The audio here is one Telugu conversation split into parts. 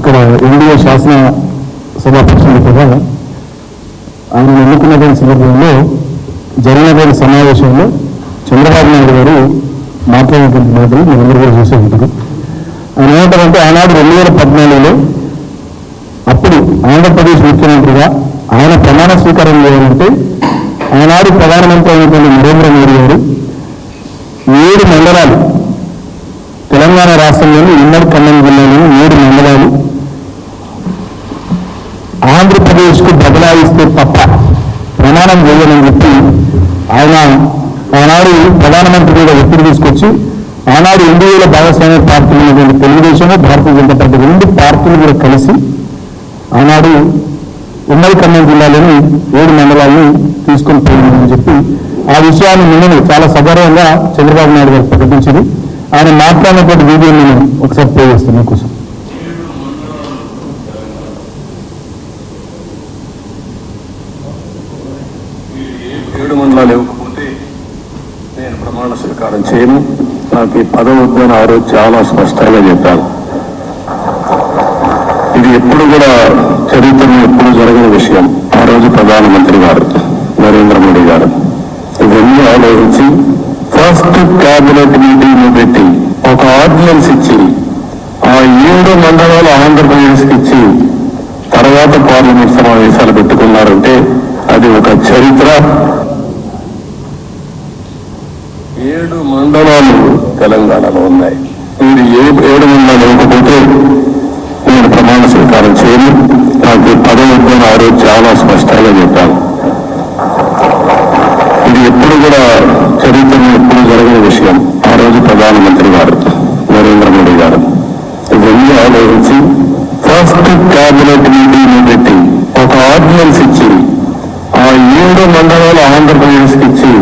ఇక్కడ ఎన్డీఏ శాసన సభాపక్షులుగా ఆయన ఎన్నుకున్నటువంటి సందర్భంలో జరిగినటువంటి సమావేశంలో చంద్రబాబు నాయుడు గారు మాట్లాడినటువంటి మాటలు మీరందరూ కూడా చూసే ఉంటారు. ఆయన ఏమంటారంటే ఆనాడు 2014లో అప్పుడు ఆంధ్రప్రదేశ్ ముఖ్యమంత్రిగా ఆయన ప్రమాణ స్వీకారం చేయాలంటే ఆనాడు ప్రధానమంత్రి అయినటువంటి నరేంద్ర మోడీ గారు 7 మండలాలు తెలంగాణ రాష్ట్రంలోని ఉమ్మడి ఖమ్మం జిల్లాలోని 7 మండలాలు ఆంధ్రప్రదేశ్కు బదలాయిస్తే తప్ప ప్రమాణం చేయాలని చెప్పి ఆయన ఆనాడు ప్రధానమంత్రి మీద ఒత్తిడి తీసుకొచ్చి ఆనాడు ఎన్డీఏలో భాగస్వామ్య పార్టీలు ఉన్నటువంటి తెలుగుదేశము భారతీయ జనతా పార్టీ 2 పార్టీలు కూడా కలిసి ఆనాడు ఉమ్మడి ఖమ్మం జిల్లాలోని 7 మండలాలను తీసుకొని పోయిందని చెప్పి ఆ విషయాన్ని నిన్ననే చాలా సగర్వంగా చంద్రబాబు నాయుడు గారు ప్రకటించింది. ఆయన మాట్లాడినటువంటి వీడియో నేను ఒకసారి ప్లే చేస్తాను మీకోసం. 7 మండలాలు ఇవ్వకపోతే నేను ప్రమాణ స్వీకారం చేయను, నాకు ఈ పదవి వద్దని ఆ రోజు చాలా స్పష్టంగా చెప్పాను. ఇది ఎప్పుడు కూడా చరిత్రలో ఎప్పుడు జరగని విషయం. ఆ రోజు ప్రధానమంత్రి గారు నరేంద్ర మోడీ గారు ఇవన్నీ ఆలోచించి ఫస్ట్ క్యాబినెట్ మీటింగ్ పెట్టి ఒక ఆర్డినెన్స్ ఇచ్చి ఆ 7 మండలాలు ఆంధ్రప్రదేశ్కి ఇచ్చి తర్వాత పార్లమెంట్ సమావేశాలు పెట్టుకున్నారంటే అది ఒక చరిత్ర. 7 మండలాలు తెలంగాణలో ఉన్నాయి. మీరు 7 మండలాలు ఇవ్వకపోతే నేను ప్రమాణ స్వీకారం చేయను, నాకు పదవి వద్దని ఆ రోజు చాలా స్పష్టంగా చెప్పాను. ఇది ఎప్పుడు కూడా చరిత్రలో ఎప్పుడు జరగని విషయం. ఆ రోజు ప్రధానమంత్రి గారు నరేంద్ర మోడీ గారు ఇవన్నీ ఆలోచించి ఫస్ట్ క్యాబినెట్ మీటింగ్ పెట్టి ఒక ఆర్డినెన్స్ ఇచ్చి ఆ 7 మండలాలు ఆంధ్రప్రదేశ్కి ఇచ్చి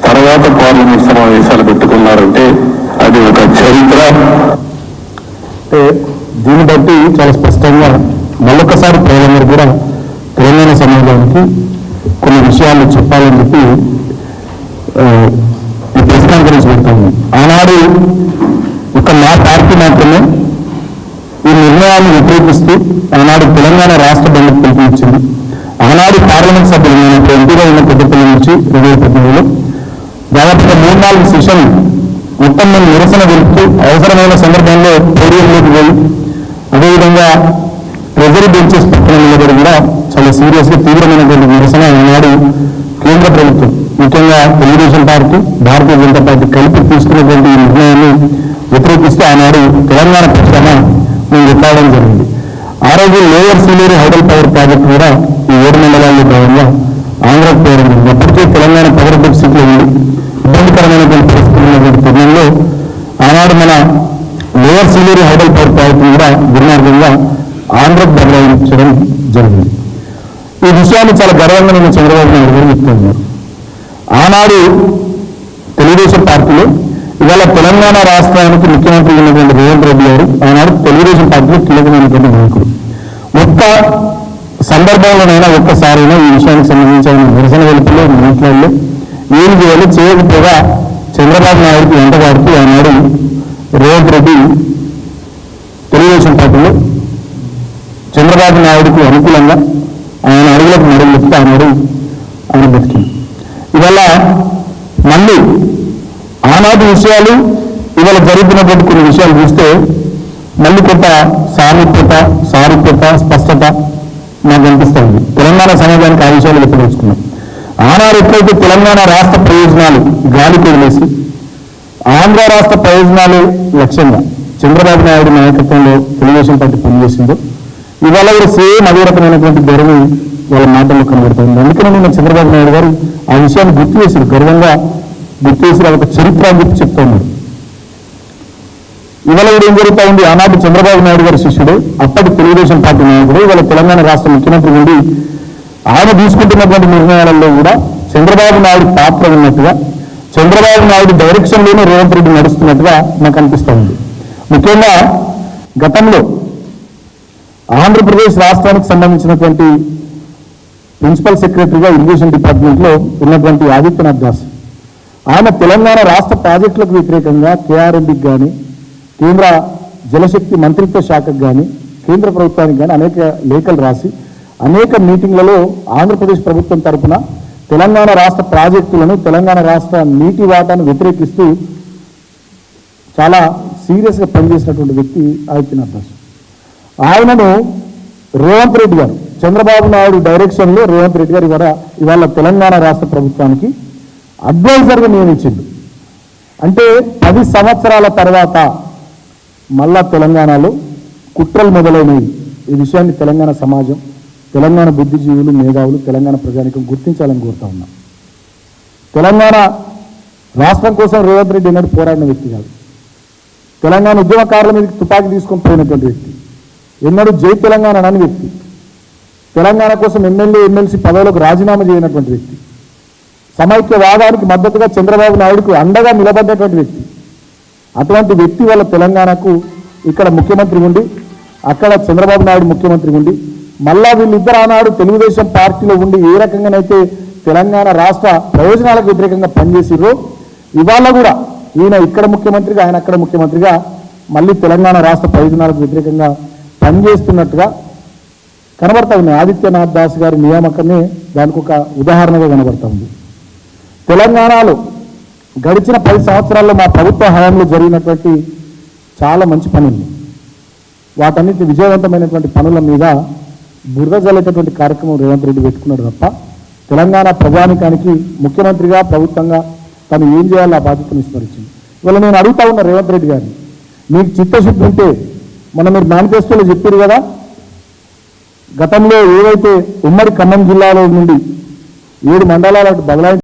తర్వాత పార్లమెంట్ సమావేశాలు పెట్టుకున్నారంటే అది ఒక చరిత్ర. దీన్ని బట్టి చాలా స్పష్టంగా మళ్ళొకసారి ప్రజలందరూ కూడా తెలంగాణ సమాజానికి కొన్ని విషయాలు చెప్పాలని చెప్పి ఈ ప్రెస్ కాన్ఫరెన్స్ పెడతాము. ఆనాడు ఒక మా పార్టీ మాత్రమే ఈ నిర్ణయాన్ని వ్యతిరేకిస్తూ ఆనాడు తెలంగాణ రాష్ట్ర బంధుకు పిలుపునిచ్చింది. ఆనాడు పార్లమెంట్ సభ్యులు నేను ఎంపీగా ఉన్న పెద్దపల్లి నుంచి 2018లో దాదాపుగా 3-4 సెషన్ మొత్తం మేము నిరసన తెలుపుతూ అవసరమైన సందర్భంలో పోడియంలోకి పోయి అదేవిధంగా ట్రెజరీ బెంచెస్ పక్కన నిలబడి కూడా చాలా సీరియస్గా తీవ్రమైనటువంటి నిరసన ఈనాడు కేంద్ర ప్రభుత్వం ముఖ్యంగా తెలుగుదేశం పార్టీ భారతీయ జనతా పార్టీ కలిపి తీసుకున్నటువంటి ఈ నిర్ణయాన్ని వ్యతిరేకిస్తూ ఆనాడు తెలంగాణ పక్షాన మేము ఎత్తాడడం జరిగింది. ఆ రోజు lower Sileru hydel power project కూడా ఈ 7 మండలాల్లో భాగంగా ఆంధ్రకు పోవడం జరిగింది. అప్పటికే తెలంగాణ పవర్ డెఫిసిట్లో ఉంది, ఇబ్బందికరమైనటువంటి పరిస్థితులు ఉన్నటువంటి తరుణంలో ఆనాడు మన లోయర్ సీలేరు హైడల్ పవర్ ప్రాజెక్టును కూడా దుర్మార్గంగా ఆంధ్రకు బదలాయించడం జరిగింది. ఈ విషయాన్ని చాలా గర్వంగా నేను చంద్రబాబు నాయుడు గారు చెప్తున్నారు. ఆనాడు తెలుగుదేశం పార్టీలో ఇవాళ తెలంగాణ రాష్ట్రానికి ముఖ్యమంత్రి ఉన్నటువంటి రేవంత్ రెడ్డి గారు ఆనాడు తెలుగుదేశం పార్టీలో కీలకమైనటువంటి నాయకుడు. ఒక్క సందర్భంలోనైనా ఒక్కసారైనా ఈ విషయానికి సంబంధించిన నిరసన వెలుపులో మాట్లాడలే, ఏం చేయాలి చేయకపోగా చంద్రబాబు నాయుడుకి వెంటబడుతూ ఆనాడు రేవంత్ రెడ్డి తెలుగుదేశం పార్టీలో చంద్రబాబు నాయుడుకు అనుకూలంగా ఆయన అడుగులకు నడుగులెత్తి ఆనాడు ఆయన బతికింది. ఇవాళ మళ్ళీ ఆనాటి విషయాలు ఇవాళ జరుగుతున్నటువంటి కొన్ని విషయాలు చూస్తే మళ్ళీ కొంత సారూప్యత స్పష్టత నాకు అనిపిస్తుంది. తెలంగాణ సమాజానికి ఆ విషయాలు వ్యతిరేకిస్తున్నాం. ఆనాడు ఎట్లయితే తెలంగాణ రాష్ట్ర ప్రయోజనాలు గాలికి వదిలేసి ఆంధ్ర రాష్ట్ర ప్రయోజనాలు లక్ష్యంగా చంద్రబాబు నాయుడు నాయకత్వంలో తెలుగుదేశం పార్టీ పనిచేసిందో ఇవాళ కూడా సేమ్ అదే రకమైనటువంటి ధోరణి వాళ్ళ మాటల్లో కనబడుతుంది. అందుకని నేను చంద్రబాబు నాయుడు గారు ఆ విషయాన్ని గుర్తు చేశారు, గర్వంగా గుర్తు చేసి ఒక చరిత్ర అని చెప్పి చెప్తా ఉన్నారు. ఇవాళ కూడా ఏం జరుగుతూ ఉంది, ఆనాడు చంద్రబాబు నాయుడు గారి శిష్యుడు అప్పటి తెలుగుదేశం పార్టీ నాయకుడు ఇవాళ తెలంగాణ రాష్ట్ర ముఖ్యమంత్రి నుండి ఆయన తీసుకుంటున్నటువంటి నిర్ణయాలలో కూడా చంద్రబాబు నాయుడు పాత్ర ఉన్నట్టుగా చంద్రబాబు నాయుడు డైరెక్షన్లోనే రేవంత్ రెడ్డి నడుస్తున్నట్టుగా నాకు అనిపిస్తూ ఉంది. ముఖ్యంగా గతంలో ఆంధ్రప్రదేశ్ రాష్ట్రానికి సంబంధించినటువంటి ప్రిన్సిపల్ సెక్రటరీగా ఇరిగేషన్ డిపార్ట్మెంట్లో ఉన్నటువంటి ఆదిత్యనాథ్ దాస్ ఆయన తెలంగాణ రాష్ట్ర ప్రాజెక్టులకు వ్యతిరేకంగా కేఆర్ఎంబికి కానీ కేంద్ర జలశక్తి మంత్రిత్వ శాఖకు కానీ కేంద్ర ప్రభుత్వానికి కానీ అనేక లేఖలు రాసి అనేక మీటింగ్లలో ఆంధ్రప్రదేశ్ ప్రభుత్వం తరఫున తెలంగాణ రాష్ట్ర ప్రాజెక్టులను తెలంగాణ రాష్ట్ర నీటి వాటాను వ్యతిరేకిస్తూ చాలా సీరియస్గా పనిచేసినటువంటి వ్యక్తి ఆదిత్యనాథ్ దాస్. ఆయనను రేవంత్ రెడ్డి గారు, చంద్రబాబు నాయుడు డైరెక్షన్లో రేవంత్ రెడ్డి గారు ఇవాళ తెలంగాణ రాష్ట్ర ప్రభుత్వానికి అడ్వైజర్గా నియమించిండు. అంటే 10 సంవత్సరాల తర్వాత మళ్ళా తెలంగాణలో కుట్రలు మొదలైనవి. ఈ విషయాన్ని తెలంగాణ సమాజం, తెలంగాణ బుద్ధిజీవులు, మేధావులు, తెలంగాణ ప్రజానికం గుర్తించాలని కోరుతా ఉన్నాం. తెలంగాణ రాష్ట్రం కోసం రేవంత్ రెడ్డి ఎన్నడూ పోరాడిన వ్యక్తి కాదు. తెలంగాణ ఉద్యమకారుల మీదకి తుపాకీ తీసుకొని పోయినటువంటి వ్యక్తి, ఎన్నడూ జై తెలంగాణ అనని వ్యక్తి, తెలంగాణ కోసం ఎమ్మెల్యే ఎమ్మెల్సీ పదవులకు రాజీనామా చేయనటువంటి వ్యక్తి, సమైక్యవాదానికి మద్దతుగా చంద్రబాబు నాయుడుకు అండగా నిలబడ్డటువంటి వ్యక్తి. అటువంటి వ్యక్తి వల్ల తెలంగాణకు ఇక్కడ ముఖ్యమంత్రి ఉండి, అక్కడ చంద్రబాబు నాయుడు ముఖ్యమంత్రి ఉండి, మళ్ళా వీళ్ళిద్దరు ఆనాడు తెలుగుదేశం పార్టీలో ఉండి ఏ రకంగానైతే తెలంగాణ రాష్ట్ర ప్రయోజనాలకు వ్యతిరేకంగా పనిచేసిర్రో, ఇవాళ కూడా ఈయన ఇక్కడ ముఖ్యమంత్రిగా, ఆయన అక్కడ ముఖ్యమంత్రిగా మళ్ళీ తెలంగాణ రాష్ట్ర ప్రయోజనాలకు వ్యతిరేకంగా పనిచేస్తున్నట్టుగా కనబడతా ఉంది. ఆదిత్యనాథ్ దాస్ గారి నియామకమే దానికి ఒక ఉదాహరణగా కనబడతా ఉంది. తెలంగాణలో గడిచిన 10 సంవత్సరాల్లో మా ప్రభుత్వ హయాంలో జరిగినటువంటి చాలా మంచి పనులు, వాటన్నిటి విజయవంతమైనటువంటి పనుల మీద బురద జల్లేటటువంటి కార్యక్రమం రేవంత్ రెడ్డి పెట్టుకున్నాడు తప్ప తెలంగాణ ప్రజానికానికి ముఖ్యమంత్రిగా ప్రభుత్వంగా తను ఏం చేయాలో ఆ బాధ్యతను విస్మరించింది. ఇవాళ నేను అడుగుతా ఉన్న రేవంత్ రెడ్డి గారిని, మీకు చిత్తశుద్ధి ఉంటే మొన్న మీరు మేనిఫెస్టోలో చెప్పారు కదా, గతంలో ఏవైతే ఉమ్మడి ఖమ్మం జిల్లాలో నుండి 7 మండలాలకు బదలాయించి